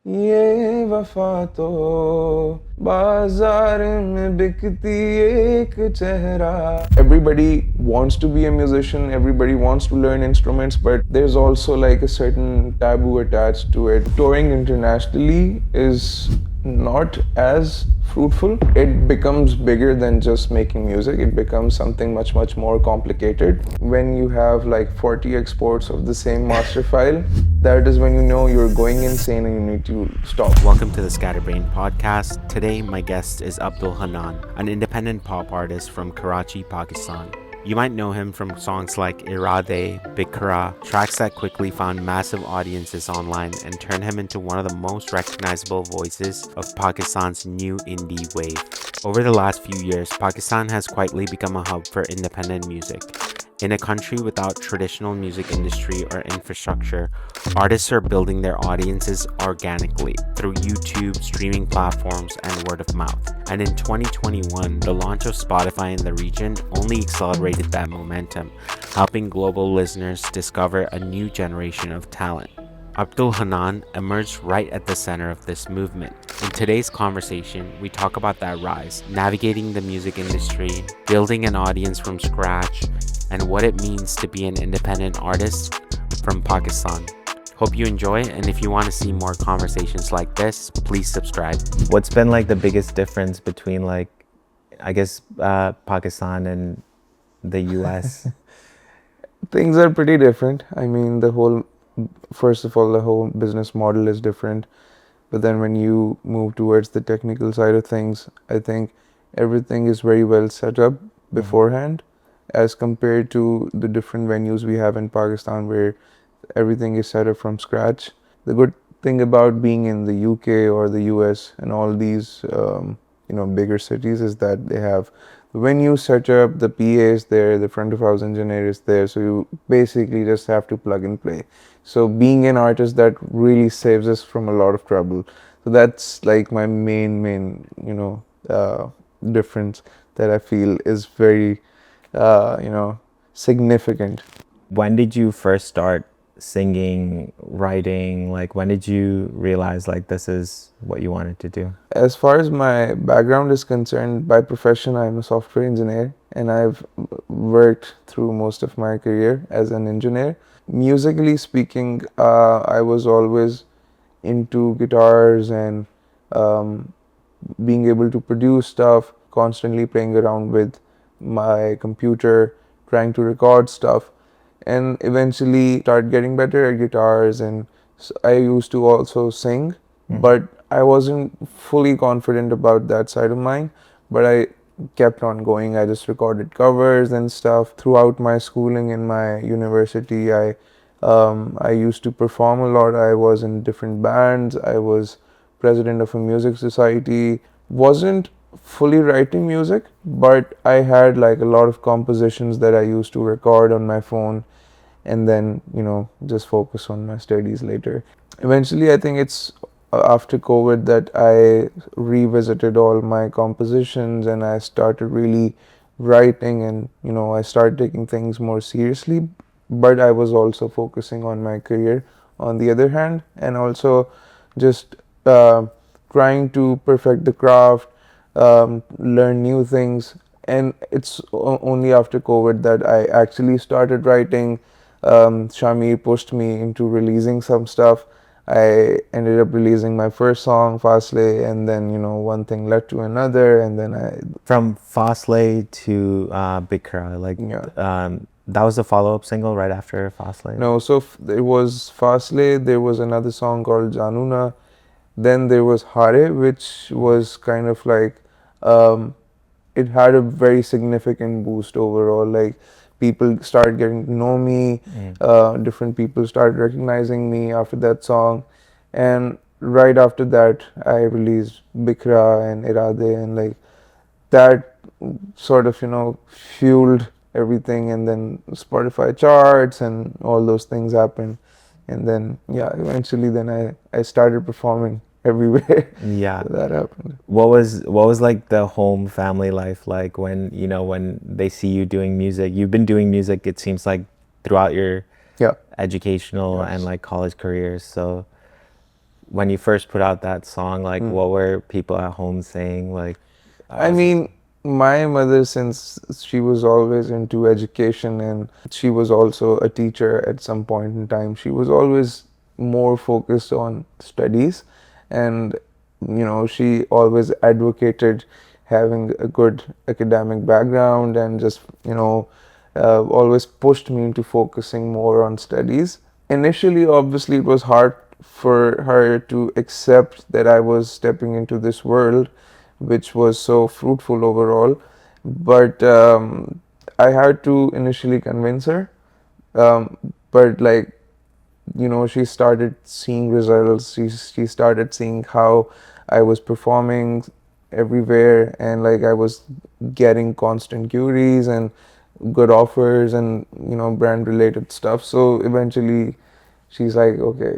ये वफा तो बाजार में बिकती एक चेहरा. Everybody wants to be a musician, everybody wants to learn instruments, but there's also like a certain taboo attached to it. Touring internationally is not as fruitful. It becomes bigger than just making music. It becomes something much more complicated. When you have like 40 exports of the same master file, that is when you know you're going insane and you need to stop. Welcome to the Scatterbrain podcast. Today, my guest is Abdul Hannan, an independent pop artist from Karachi, Pakistan. You might know him from songs like Irade, Bikra, tracks that quickly found massive audiences online and turned him into one of the most recognizable voices of Pakistan's new indie wave. Over the last few years, Pakistan has quietly become a hub for independent music. In a country without traditional music industry or infrastructure, artists are building their audiences organically through YouTube, streaming platforms, and word of mouth. And in 2021, the launch of Spotify in the region only accelerated that momentum, helping global listeners discover a new generation of talent. Abdul Hannan emerged right at the center of this movement. In today's conversation, we talk about that rise, navigating the music industry, building an audience from scratch, and what it means to be an independent artist from Pakistan. Hope you enjoy, and if you want to see more conversations like this, please subscribe. What's been like the biggest difference between Pakistan and the US? Things are pretty different. I mean, first of all, the whole business model is different. But then when you move towards the technical side of things, I think everything is very well set up beforehand as compared to the different venues we have in Pakistan where everything is set up from scratch. The good thing about being in the UK or the US and all these bigger cities is that they have the venue set up, the PA is there, the front of house engineer is there, so you basically just have to plug and play. So being an artist, that really saves us from a lot of trouble. So that's like my main difference that I feel is very significant. When did you first start singing, writing? Like, when did you realize like this is what you wanted to do? As far as my background is concerned, by profession, I'm a software engineer and I've worked through most of my career as an engineer. Musically speaking, I was always into guitars and being able to produce stuff, constantly playing around with my computer, trying to record stuff, and eventually start getting better at guitars. And I used to also sing, but I wasn't fully confident about that side of mine. But I kept on going. I just recorded covers and stuff throughout my schooling in my university. I used to perform a lot. I was in different bands. I was president of a music society. Wasn't fully writing music, but I had like a lot of compositions that I used to record on my phone and then just focus on my studies later. Eventually, I think it's after COVID that I revisited all my compositions and I started really writing, and I started taking things more seriously. But I was also focusing on my career on the other hand, and also just trying to perfect the craft, learn new things. And it's only after COVID that I actually started writing. Shamir pushed me into releasing some stuff. I ended up releasing my first song, Fasle, and then one thing led to another, and then From Fasle to Bikra, that was the follow-up single right after Fasle? No, so there was Fasle, there was another song called Januna, then there was Hare, which was kind of like it had a very significant boost overall. Like, people started getting to know me, different people started recognizing me after that song, and right after that I released Bikra and Irade, and like that sort of fueled everything, and then Spotify charts and all those things happened, and then eventually then I started performing everywhere. Yeah. So that happened. What was like the home family life like when when they see you doing music? You've been doing music, it seems like, throughout your Yeah. educational Yes. and like college careers. So when you first put out that song, like Mm. what were people at home saying? Like, I mean, my mother, since she was always into education and she was also a teacher at some point in time, she was always more focused on studies. And, she always advocated having a good academic background and just, always pushed me into focusing more on studies. Initially, obviously, it was hard for her to accept that I was stepping into this world, which was so fruitful overall. But I had to initially convince her. But like, she started seeing results. She started seeing how I was performing everywhere, and like I was getting constant queries and good offers and brand related stuff. So eventually she's like, okay,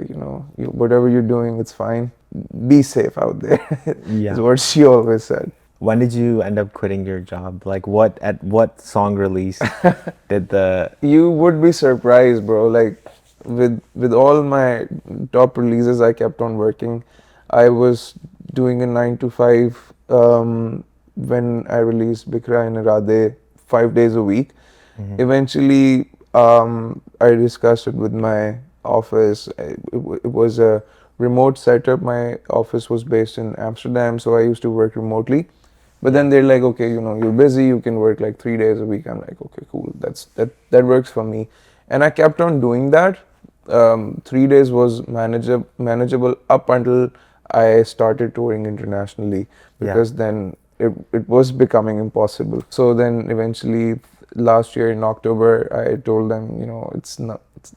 whatever you're doing, it's fine. Be safe out there, is yeah. what she always said. When did you end up quitting your job? Like, at what song release did the You would be surprised, bro. Like with all my top releases, I kept on working. I was doing a 9 to 5 when I released Bikra and Irade 5 days a week. Mhm. Eventually, I discussed it with my office. It was a remote setup. My office was based in Amsterdam, so I used to work remotely. But Yeah. then they're like, okay, you're busy. You can work like 3 days a week. I'm like, okay, cool. That works for me. And I kept on doing that. 3 days was manageable up until I started touring internationally, Yeah. because then it was becoming impossible. So then eventually last year in October, I told them,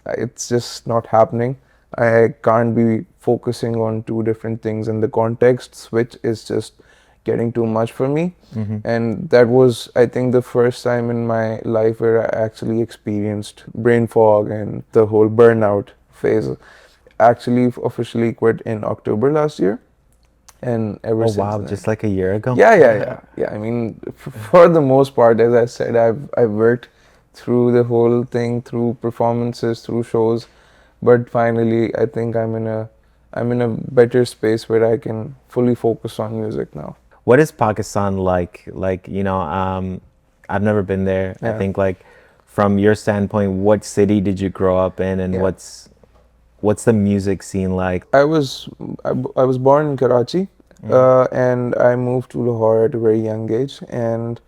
it's just not happening. I can't be focusing on two different things, and the context switch is just getting too much for me. Hmm. And that was, I think, the first time in my life where I actually experienced brain fog and the whole burnout phase. Actually officially quit in October last year, and ever Oh since wow, then. just like a year ago. Yeah. I mean, for the most part, as I said, I've worked through the whole thing, through performances, through shows, but finally, I think I'm in a better space where I can fully focus on music now. What is Pakistan like? Like, I've never been there. I Yeah, think like from your standpoint, what city did you grow up in, and yeah. what's the music scene like? I was born in Karachi, Mm. and I moved to Lahore at a very young age. And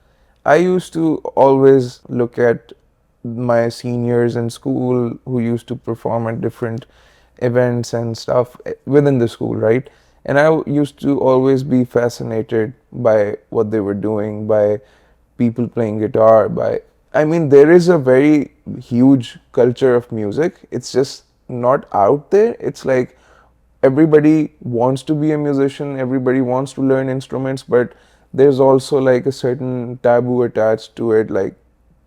I used to always look at my seniors in school who used to perform at different events and stuff within the school, right? And I used to always be fascinated by what they were doing, by people playing guitar, by, I mean, there is a very huge culture of music. It's just not out there. It's like everybody wants to be a musician, everybody wants to learn instruments, but there's also like a certain taboo attached to it. Like,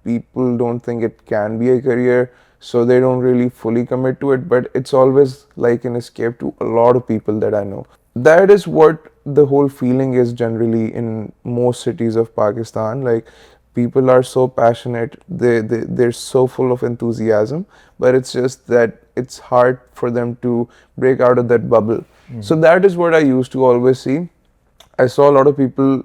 people don't think it can be a career, so they don't really fully commit to it, but it's always like an escape to a lot of people that I know. That is what the whole feeling is generally in most cities of Pakistan. Like, people are so passionate, they're so full of enthusiasm, but it's just that it's hard for them to break out of that bubble. So Mhm. that is what I used to always see. I saw a lot of people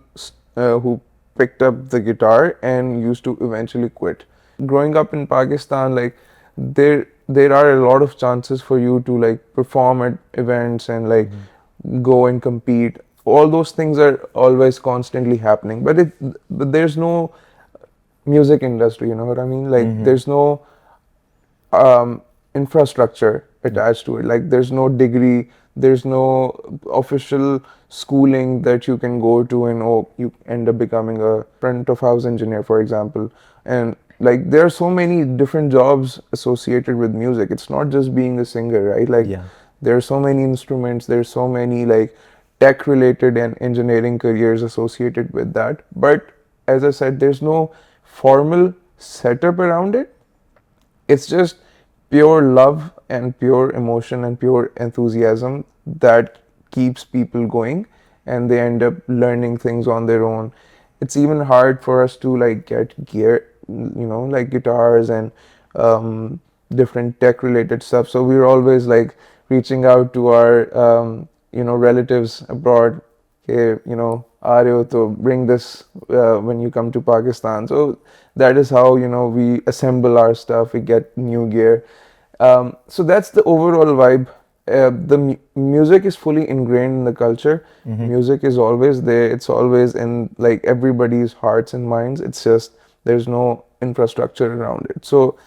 who picked up the guitar and used to eventually quit. Growing up in Pakistan, like, there are a lot of chances for you to like perform at events and like Mhm. go and compete. All those things are always constantly happening, but there's no music industry. You know what I mean? Like, Mhm. there's no um, infrastructure Mm. attached to it. Like, there's no degree, there's no official schooling that you can go to, and oh, you end up becoming a front of house engineer, for example. And like, there are so many different jobs associated with music. It's not just being a singer, right? Like, Yeah. there are so many instruments, there's so many like tech related and engineering careers associated with that. But as I said, there's no formal setup around it. It's just pure love and pure emotion and pure enthusiasm that keeps people going, and they end up learning things on their own. It's even hard for us to like get gear, like guitars and different tech related stuff. So we're always like reaching out to our relatives abroad, hey, aa rahe ho to bring this when you come to Pakistan. So that is how we assemble our stuff. We get new gear. So that's the overall vibe. The music is fully ingrained in the culture. Music is always there. It's always in like everybody's hearts and minds. It's just there's no infrastructure around it. So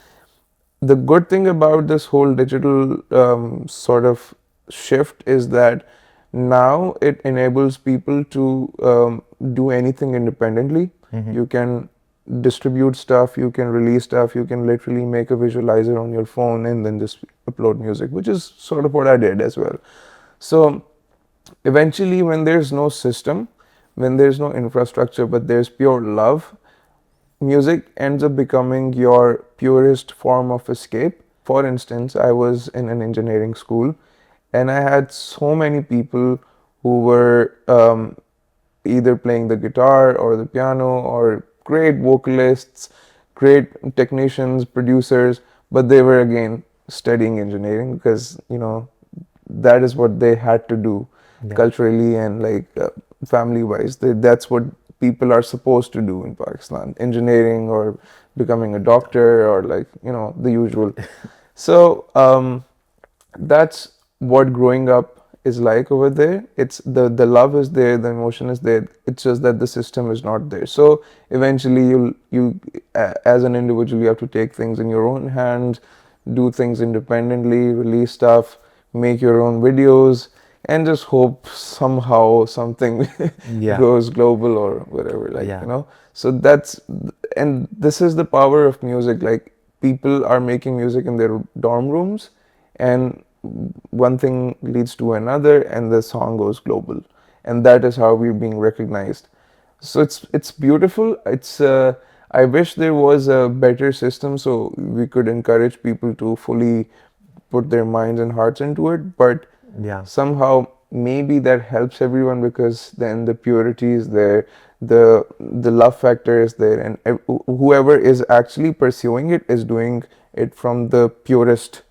the good thing about this whole digital sort of shift is that now it enables people to do anything independently. You can distribute stuff, you can release stuff, you can literally make a visualizer on your phone and then just upload music, which is sort of what I did as well. So eventually, when there's no system, when there's no infrastructure, but there's pure love, music ends up becoming your purest form of escape. For instance, I was in an engineering school and I had so many people who were either playing the guitar or the piano or great vocalists, great technicians, producers, but they were again studying engineering because, that is what they had to do culturally and like family wise. That's what people are supposed to do in Pakistan, engineering or becoming a doctor or like, the usual. So that's what growing up is like over there. It's the love is there, the emotion is there. It's just that the system is not there. So eventually as an individual, you have to take things in your own hands, do things independently, release stuff, make your own videos, and just hope somehow something Yeah. goes global or whatever, like, Yeah. So and this is the power of music. Like, people are making music in their dorm rooms, and one thing leads to another, and the song goes global, and that is how we're being recognized. So it's beautiful. I wish there was a better system so we could encourage people to fully put their minds and hearts into it, but Yeah. somehow maybe that helps everyone because then the purity is there, the love factor is there, and whoever is actually pursuing it is doing it from the purest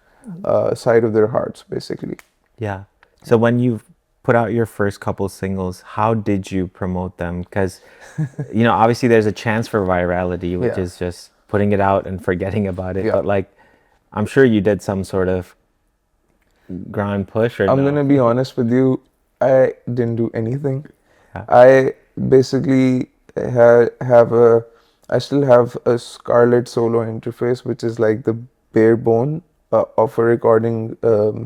side of their hearts, basically. Yeah. So when you put out your first couple singles, how did you promote them? Because, obviously there's a chance for virality, which Yeah. is just putting it out and forgetting about it. Yeah. But like, I'm sure you did some sort of grind push or I'm no? gonna be honest with you, I didn't do anything. Yeah. I basically I still have a Scarlett solo interface, which is like the bare bone of a recording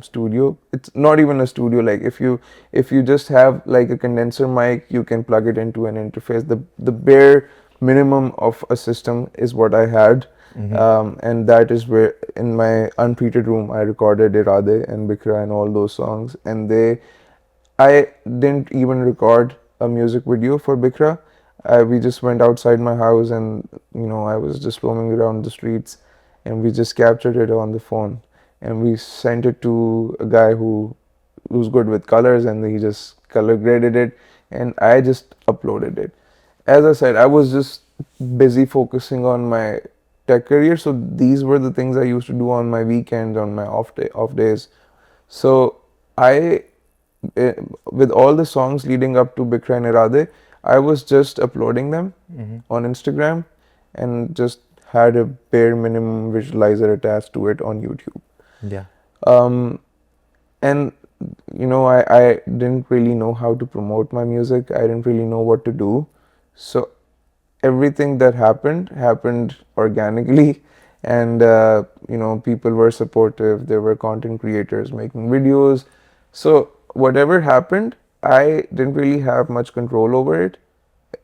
studio. It's not even a studio. Like, if you just have like a condenser mic, you can plug it into an interface. The bare minimum of a system is what I had. And that is where in my untreated room I recorded Irade and Bikra and all those songs, and I didn't even record a music video for Bikra. We just went outside my house and I was just roaming around the streets, and we just captured it on the phone, and we sent it to a guy who's good with colors, and he just color graded it, and I just uploaded it. As I said, I was just busy focusing on my tech career, so these were the things I used to do on my weekends, on my off days. So I eh, with all the songs leading up to Bikra and Irade, I was just uploading them on Instagram and just had a bare minimum visualizer attached to it on YouTube. Yeah. Um, and I didn't really know how to promote my music. I didn't really know what to do. So everything that happened organically, and people were supportive. There were content creators making videos. So whatever happened, I didn't really have much control over it.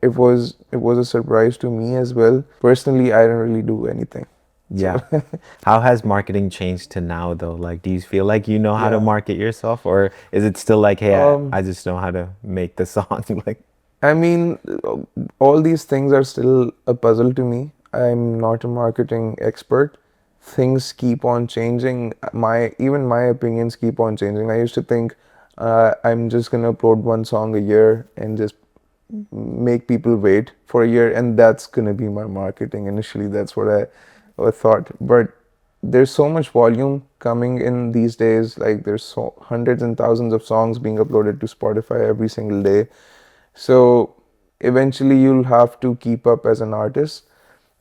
It was a surprise to me as well. Personally, I didn't really do anything. Yeah. So How has marketing changed to now though? Like, do you feel like you know how to yeah. market yourself, or is it still like, hey, Um, I just know how to make the song? Like, I mean, all these things are still a puzzle to me. I'm not a marketing expert. Things keep on changing. Even my opinions keep on changing. I used to think I'm just gonna upload one song a year and just make people wait for a year, and that's gonna be my marketing. Initially, that's what I thought. But there's so much volume coming in these days. Like there's so hundreds and thousands of songs being uploaded to Spotify every single day. So eventually you'll have to keep up as an artist.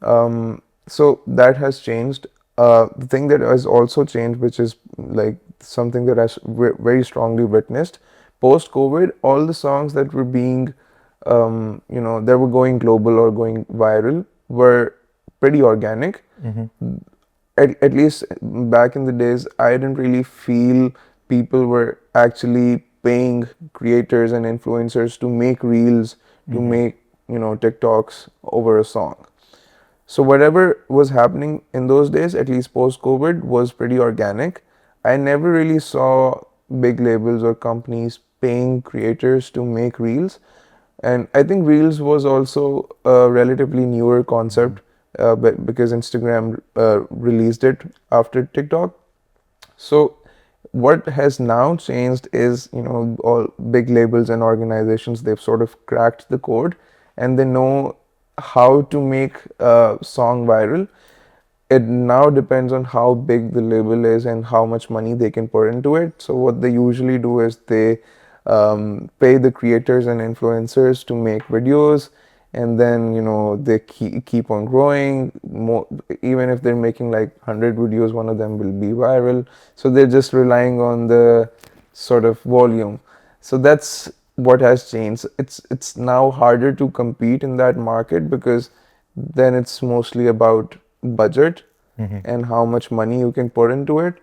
So that has changed. The thing that has also changed, which is like something that I very strongly witnessed post COVID, all the songs that were being, that were going global or going viral were pretty organic. At least back in the days, I didn't really feel people were actually paying creators and influencers to make reels, to make, TikToks over a song. So whatever was happening in those days, at least post-COVID, was pretty organic. I never really saw big labels or companies paying creators to make reels. And I think reels was also a relatively newer concept, but because Instagram released it after TikTok. So what has now changed is, all big labels and organizations, they've sort of cracked the code and they know how to make a song viral. It now depends on how big the label is and how much money they can put into it. So what they usually do is they pay the creators and influencers to make videos, and then they keep on growing more. Even if they're making like 100 videos, one of them will be viral. So they're just relying on the sort of volume. So that's what has changed. It's now harder to compete in that market because then it's mostly about budget and how much money you can put into it.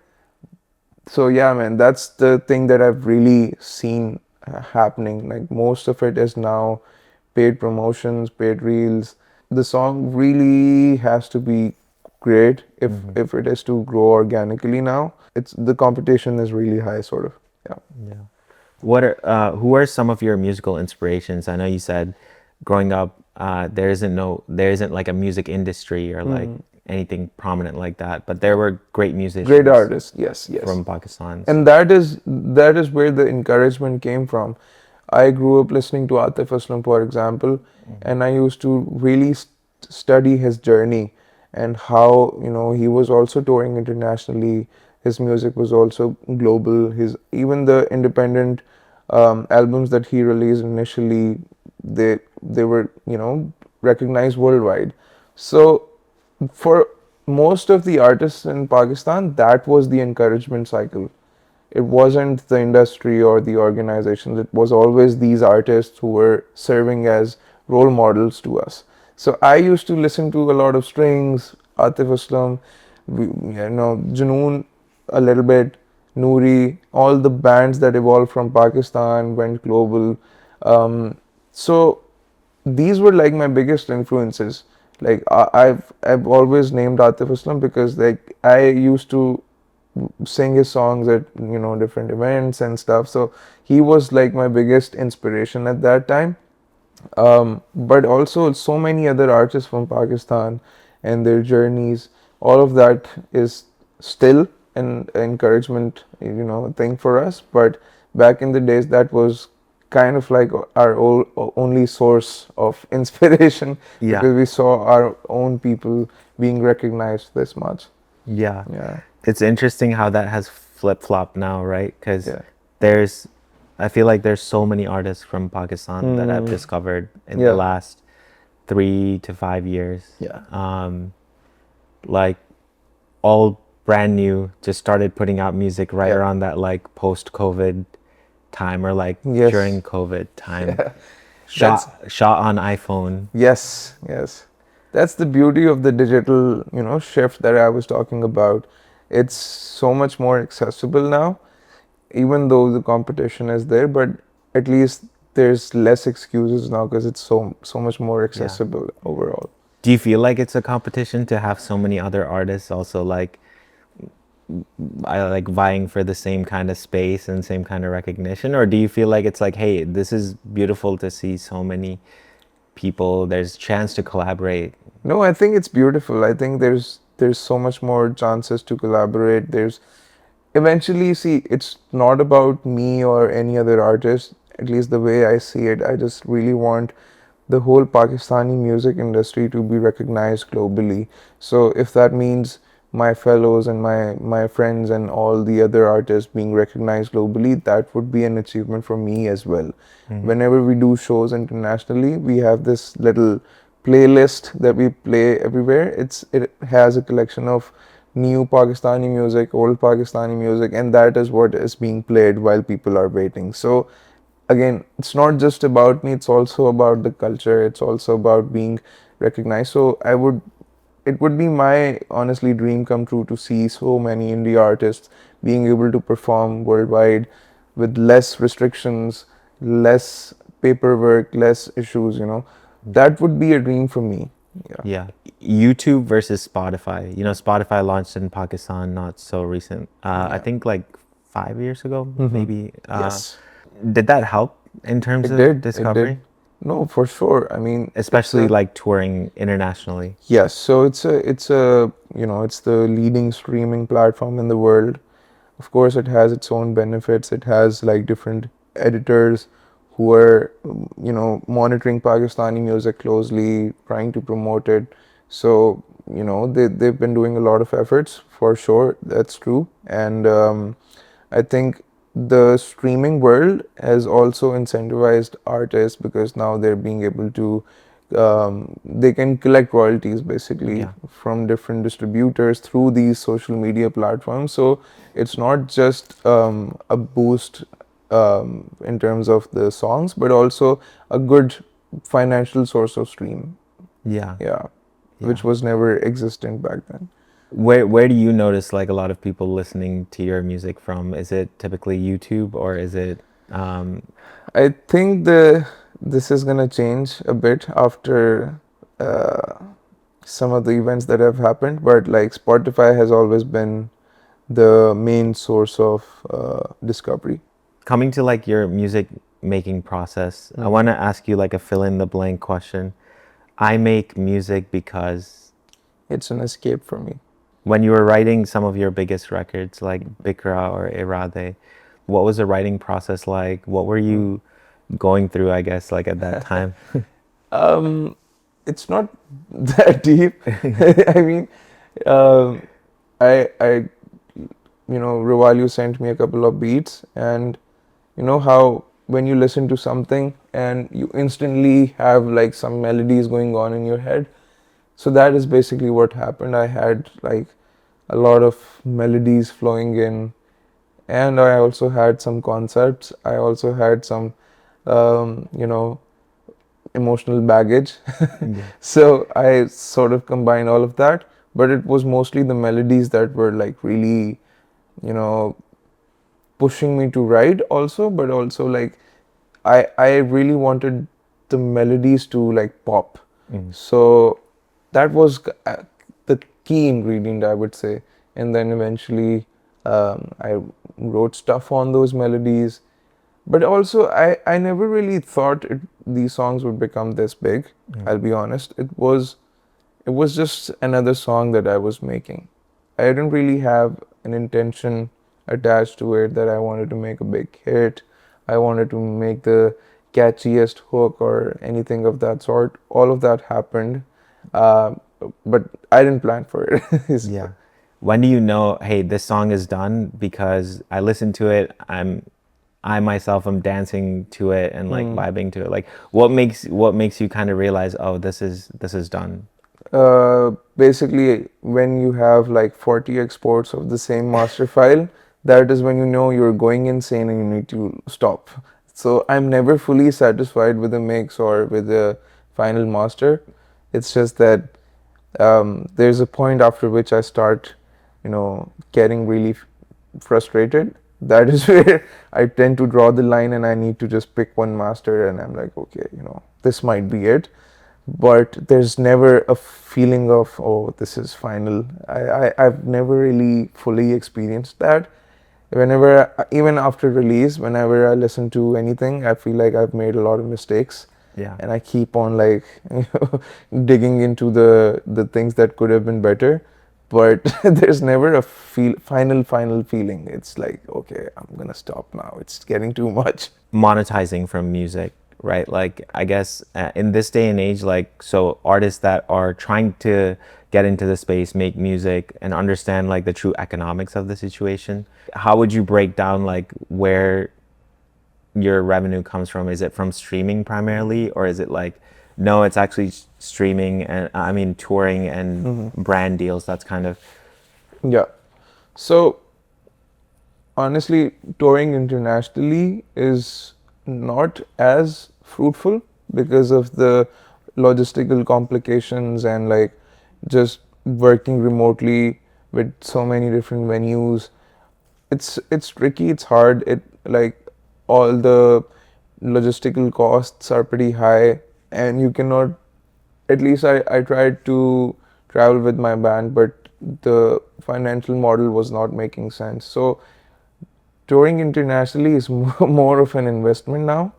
So yeah, man, that's the thing that I've really seen happening. Like most of it is now paid promotions, paid reels. The song really has to be great if it is to grow organically now. It's the competition is really high, sort of. Yeah. Yeah. Who are some of your musical inspirations? I know you said growing up, there isn't like a music industry or like anything prominent like that, but there were great musicians. Great artists, yes, yes. From Pakistan. And that is where the encouragement came from. I grew up listening to Atif Aslam, for example, and I used to really study his journey and how he was also touring internationally. His music was also global. His even the independent albums that he released initially, they were recognized worldwide. So for most of the artists in Pakistan, that was the encouragement cycle. It wasn't the industry or the organizations. It was always these artists who were serving as role models to us. So I used to listen to a lot of Strings, Atif Aslam, Junoon a little bit, Noori, all the bands that evolved from Pakistan went global. So these were like my biggest influences. Like I've always named Atif Aslam because like I used to sing his songs at different events and stuff. So he was like my biggest inspiration at that time. But also so many other artists from Pakistan and their journeys. All of that is still an encouragement, thing for us. But back in the days, that was kind of like our only source of inspiration because we saw our own people being recognized this much. Yeah. Yeah. It's interesting how that has flip-flopped now, right? Because Yeah. I feel like there's so many artists from Pakistan that I've discovered in the last 3 to 5 years. Yeah. Like all brand new, just started putting out music right Yeah. around that like post-COVID time or like Yes. during COVID time. Yeah. Shot on iPhone. Yes, yes. That's the beauty of the digital, shift that I was talking about. It's so much more accessible now, even though the competition is there, but at least there's less excuses now because it's so much more accessible overall. Do you feel like it's a competition to have so many other artists also like vying for the same kind of space and same kind of recognition, or do you feel like it's like, hey, this is beautiful to see so many people, there's chance to collaborate? No, I think it's beautiful. I think there's so much more chances to collaborate. There's eventually, see, it's not about me or any other artist, at least the way I see it. I just really want the whole Pakistani music industry to be recognized globally. So if that means my fellows and my friends and all the other artists being recognized globally, that would be an achievement for me as well. Whenever we do shows internationally, we have this little playlist that we play everywhere. It has a collection of new Pakistani music, old Pakistani music, and that is what is being played while people are waiting. So again, it's not just about me, it's also about the culture, it's also about being recognized. So it would be my honestly dream come true to see so many indie artists being able to perform worldwide with less restrictions, less paperwork, less issues. That would be a dream for me. Yeah. Yeah. YouTube versus Spotify. You know, Spotify launched in Pakistan not so recent. I Yeah. think like 5 years ago, maybe. Yes. Did that help in terms It of did. It did. discovery? No, for sure. I mean, it's Especially a like touring internationally. yes. So it's the leading streaming platform in the world. Of course, it has its own benefits. It has like different editors who are, monitoring Pakistani music closely, trying to promote it. So, they've been doing a lot of efforts for sure. That's true. And I think the streaming world has also incentivized artists because now they're being able to they can collect royalties basically Yeah. from different distributors through these social media platforms. So it's not just a boost in terms of the songs, but also a good financial source of stream. Yeah. Yeah, Yeah. which was never existent back then. Where do you notice like a lot of people listening to your music from? Is it typically YouTube or is it I think this is gonna change a bit after uh, some of the events that have happened, but like Spotify has always been the main source of discovery. coming to like your music making process? I want to ask you like a fill in the blank question. I make music because It's an escape for me. when you were writing some of your biggest records like Bikra or Irade, what was the writing process like? What were you going through, I guess, like at that time? Um, it's not that deep. I mean, um, I Rivalu sent me a couple of beats, and you know how when you listen to something and you instantly have like some melodies going on in your head. So that is basically what happened. I had like a lot of melodies flowing in, and I also had some concepts. I also had some, um, you know, emotional baggage. Yeah. So I sort of combined all of that, but it was mostly the melodies that were like really, you know, pushing me to write also, but also like I really wanted the melodies to like pop. Mm. So that was the key ingredient, I would say. And then eventually I wrote stuff on those melodies. But also, I never really thought these songs would become this big. I'll be honest. It was just another song that I was making. I didn't really have an intention attached to it that I wanted to make a big hit. I wanted to make the catchiest hook or anything of that sort. All of that happened, uh, but I didn't plan for it. Yeah. When do you know, hey, this song is done because I listened to it, I myself am dancing to it and like vibing to it. Like what makes you kind of realize, oh, this is done. Basically, when you have like 40 exports of the same master file, that is when you know you're going insane and you need to stop. So I'm never fully satisfied with the mix or with the final master. It's just that there's a point after which I start, getting really frustrated. That is where I tend to draw the line and I need to just pick one master and I'm like, okay, this might be it. But there's never a feeling of, oh, this is final. I've never really fully experienced that. Whenever, even after release, whenever I listen to anything, I feel like I've made a lot of mistakes. Yeah. And I keep on like digging into the things that could have been better, but there's never a final feeling. It's like, okay, I'm gonna stop now. It's getting too much. Monetizing from music, right? Like I guess in this day and age, like so artists that are trying to get into the space, make music, and understand like the true economics of the situation. How would you break down like where your revenue comes from? Is it from streaming primarily, or is it like, no, it's actually streaming and I mean touring and brand deals? That's kind of Yeah. So honestly, touring internationally is not as fruitful because of the logistical complications and like just working remotely with so many different venues. It's tricky, it's hard. It like all the logistical costs are pretty high, and you cannot, at least I tried to travel with my band, but the financial model was not making sense. So touring internationally is more of an investment now,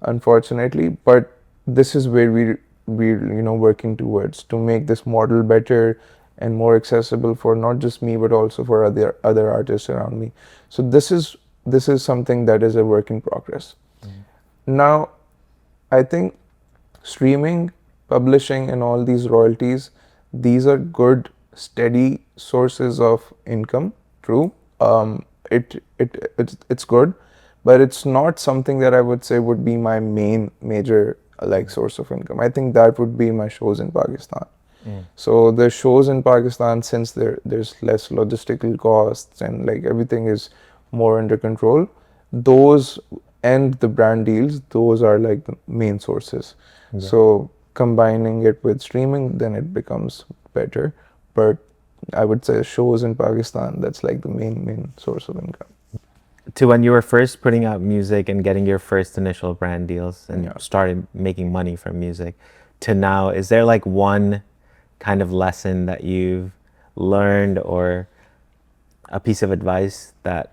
unfortunately. But this is where we working towards to make this model better and more accessible for not just me but also for other artists around me. So this is something that is a work in progress. Now, I think streaming, publishing, and all these royalties, these are good, steady sources of income. True, it's good, but it's not something that I would say would be my main major like source of income. I think that would be my shows in Pakistan. So the shows in Pakistan, since there's less logistical costs and like everything is more under control, those and the brand deals, those are like the main sources. So combining it with streaming, then it becomes better. But I would say shows in Pakistan, that's like the main source of income. to when you were first putting out music and getting your first initial brand deals and started making money from music to now, is there like one kind of lesson that you've learned or a piece of advice that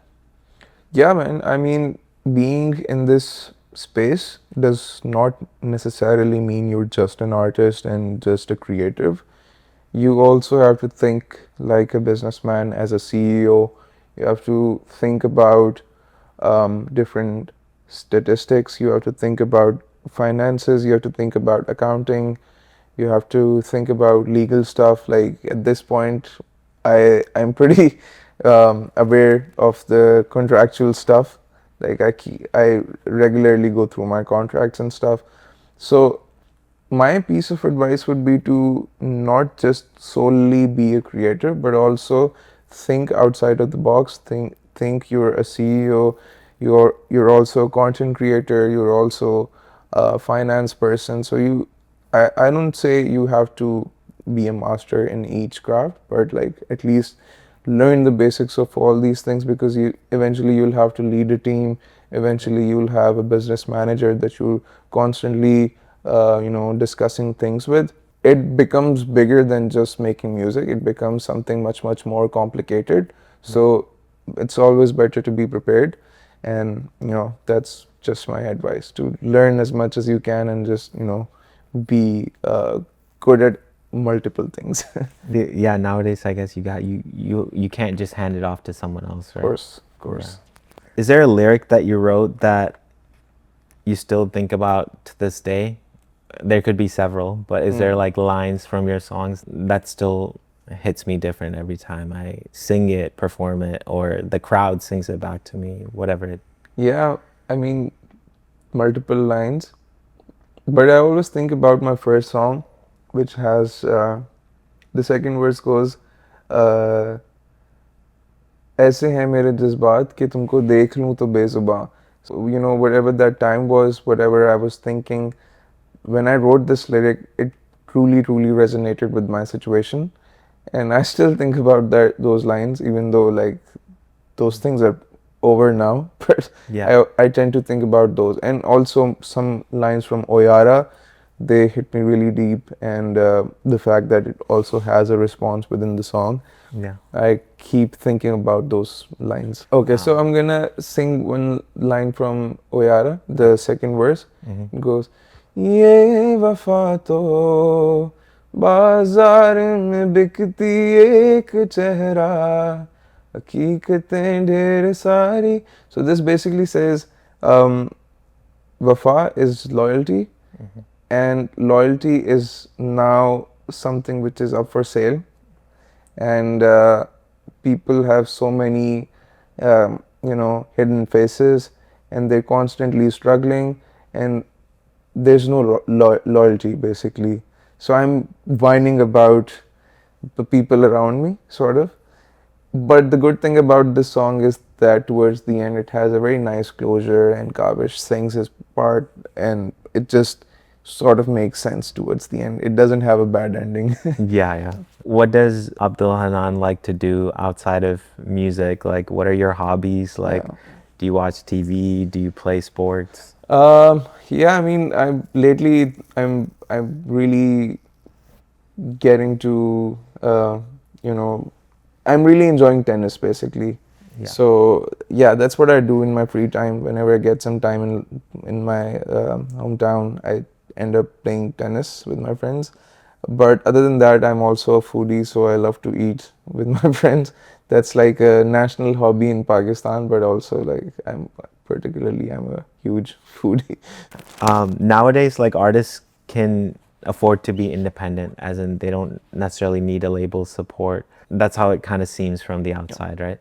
Yeah, man. I mean, being in this space does not necessarily mean you're just an artist and just a creative. You also have to think like a businessman as a CEO. You have to think about different statistics. You have to think about finances. You have to think about accounting. You have to think about legal stuff. Like at this point, I'm pretty aware of the contractual stuff. Like I regularly go through my contracts and stuff. So my piece of advice would be to not just solely be a creator, but also think outside of the box. Think you're a CEO. You're also a content creator. You're also a finance person. So I don't say you have to be a master in each craft, but like at least learn the basics of all these things, because you'll have to lead a team. Eventually you'll have a business manager that you constantly discussing things with. It becomes bigger than just making music. It becomes something much more complicated. So it's always better to be prepared, and that's just my advice, to learn as much as you can and just be good at multiple things. yeah, nowadays I guess you can't just hand it off to someone else, right? Of course. Is there a lyric that you wrote that you still think about to this day? There could be several, but is there like lines from your songs that still hits me different every time I sing it, perform it, or the crowd sings it back to me, whatever it? Yeah, I mean, multiple lines, but I always think about my first song, which has the second verse goes, uh, ऐसे हैं मेरे जज्बात कि तुमको देख लूँ तो Bezubaan. So whatever that time was, whatever I was thinking, when I wrote this lyric, it truly resonated with my situation, and I still think about those lines, even though like those things are over now. But Yeah. I tend to think about those, and also some lines from Oyara, they hit me really deep, and the fact that it also has a response within the song. Yeah. I keep thinking about those lines. Okay, so I'm gonna sing one line from Oyara, the second verse. It goes, ये वफा तो बाजार में बिकती एक चेहरा, हकीकतें ढेर सारी. So this basically says, wafa is loyalty, and loyalty is now something which is up for sale, and people have so many hidden faces, and they're constantly struggling, and there's no loyalty basically. So I'm whining about the people around me, sort of. But the good thing about this song is that towards the end it has a very nice closure, and Kavish sings his part, and it just sort of makes sense towards the end. It doesn't have a bad ending. Yeah, yeah. What does Abdul Hannan like to do outside of music? Like, what are your hobbies? Like, Yeah. do you watch TV? Do you play sports? Yeah, I mean, I'm really getting to you know I'm really enjoying tennis basically. Yeah. So yeah, that's what I do in my free time. Whenever I get some time in my hometown, I end up playing tennis with my friends. But other than that, I'm also a foodie, so I love to eat with my friends. That's like a national hobby in Pakistan, but also like I'm a huge foodie. Nowadays, like artists can afford to be independent, as in they don't necessarily need a label support. That's how it kind of seems from the outside, right?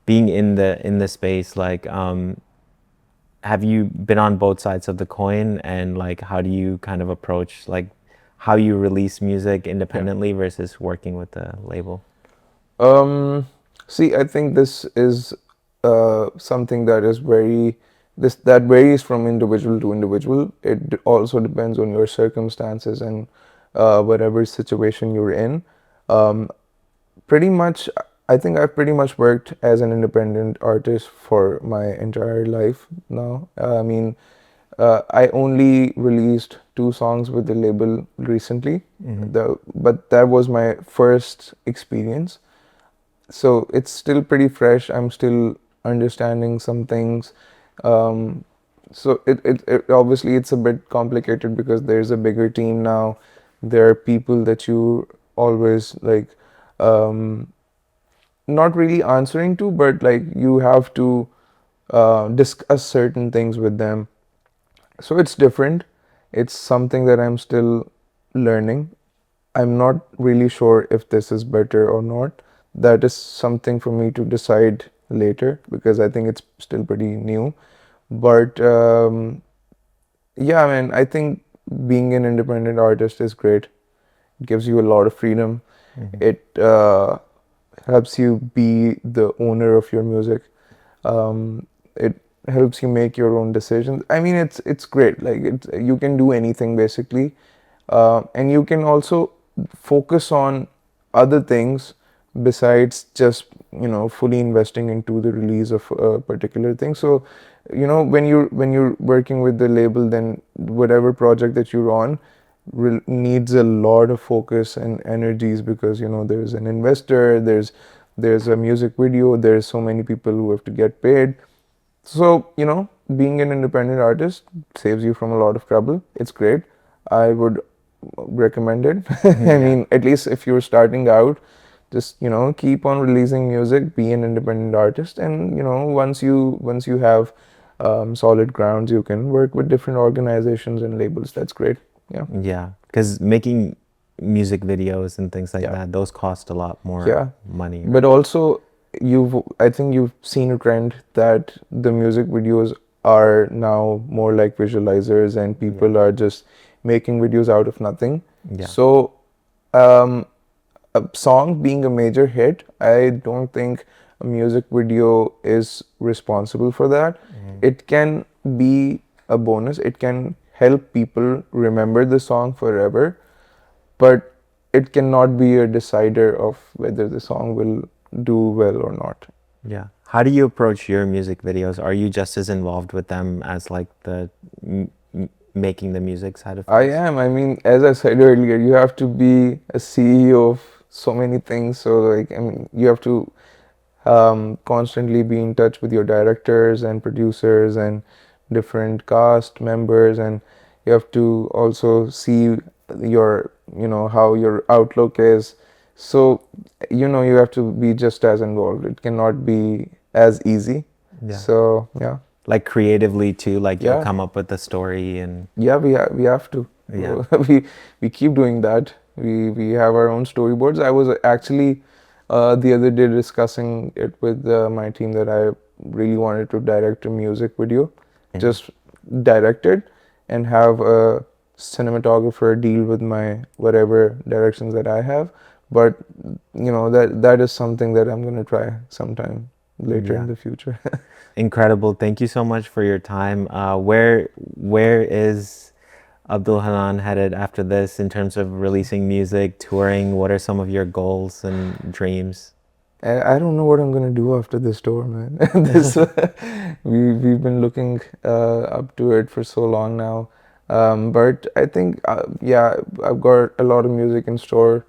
Being in the space, like, have you been on both sides of the coin, and like, how do you kind of approach like how you release music Yeah. independently versus working with a label? Um, See, I think this is something that is that varies from individual to individual. It also depends on your circumstances and whatever situation you're in. Um, Pretty much, I think I've pretty much worked as an independent artist for my entire life now. I mean, I only released 2 songs with the label recently. But that was my first experience, so it's still pretty fresh. I'm still understanding some things. So it obviously it's a bit complicated because there's a bigger team now. There are people that you always like not really answering to, but like you have to discuss certain things with them. So it's different. It's something that I'm still learning. I'm not really sure if this is better or not. That is something for me to decide later because I think it's still pretty new. But yeah, I mean, I think being an independent artist is great. It gives you a lot of freedom. It helps you be the owner of your music. It helps you make your own decisions. I mean, it's great. Like you can do anything basically, and you can also focus on other things besides just fully investing into the release of a particular thing. So when you're working with the label, then whatever project that you're on needs a lot of focus and energies because there's an investor, there's a music video, there's so many people who have to get paid. So being an independent artist saves you from a lot of trouble. It's great. I would recommend it. I Yeah. mean, at least if you're starting out, just keep on releasing music, be an independent artist, and once you have solid grounds, you can work with different organizations and labels. That's great. Yeah. Yeah, because making music videos and things like Yeah. that, those cost a lot more Yeah. money, But right? also, I think you've seen a trend that the music videos are now more like visualizers, and Yeah. people are just making videos out of nothing. Yeah. So, um, a song being a major hit, I don't think a music video is responsible for that. It can be a bonus. It can help people remember the song forever, but it cannot be a decider of whether the song will do well or not. Yeah. How do you approach your music videos? Are you just as involved with them as like the making the music side of I things? am. I mean, as I said earlier, you have to be a CEO of so many things. So, like, I mean, you have to constantly be in touch with your directors and producers and different cast members, and you have to also see how your outlook is. So you have to be just as involved. It cannot be as easy. Yeah. So yeah. Like creatively too, like Yeah. come up with the story and Yeah, we have to. yeah. we we keep doing that. We have our own storyboards. I was actually the other day discussing it with my team that I really wanted to direct a music video, just direct it and have a cinematographer deal with my whatever directions that I have. But that is something that I'm gonna try sometime later in the future. Incredible. Thank you so much for your time. Where is Abdul Hannan headed after this in terms of releasing music, touring? What are some of your goals and dreams? I don't know what I'm gonna do after this tour, man. this we've been looking up to it for so long now, but I think yeah, I've got a lot of music in store.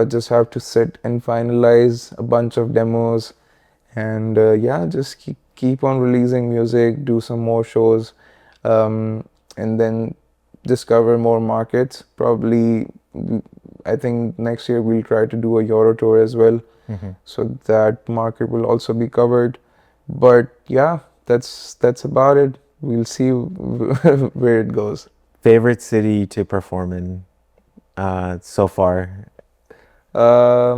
Just have to sit and finalize a bunch of demos, and yeah, just keep on releasing music, do some more shows, and then discover more markets. Probably, I think next year we'll try to do a Euro tour as well, so that market will also be covered. But yeah, that's about it. We'll see where it goes. Favorite city to perform in so far? I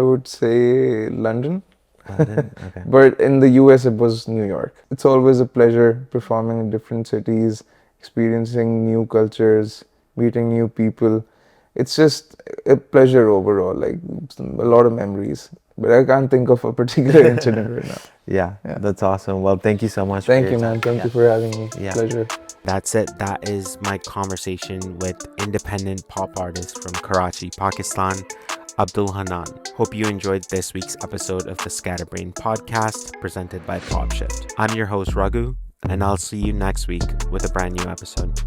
would say London. London? Okay. But in the US, it was New York. It's always a pleasure performing in different cities, experiencing new cultures, meeting new people. It's just a pleasure overall, like a lot of memories. But I can't think of a particular incident right now. Yeah, that's awesome. Well, thank you so much for Thank your you, time. man. Thank you for having me. Yeah. Pleasure. That's it. That is my conversation with independent pop artist from Karachi, Pakistan, Abdul Hannan. Hope you enjoyed this week's episode of the Scatterbrain podcast presented by PopShift. I'm your host, Raghu, and I'll see you next week with a brand new episode.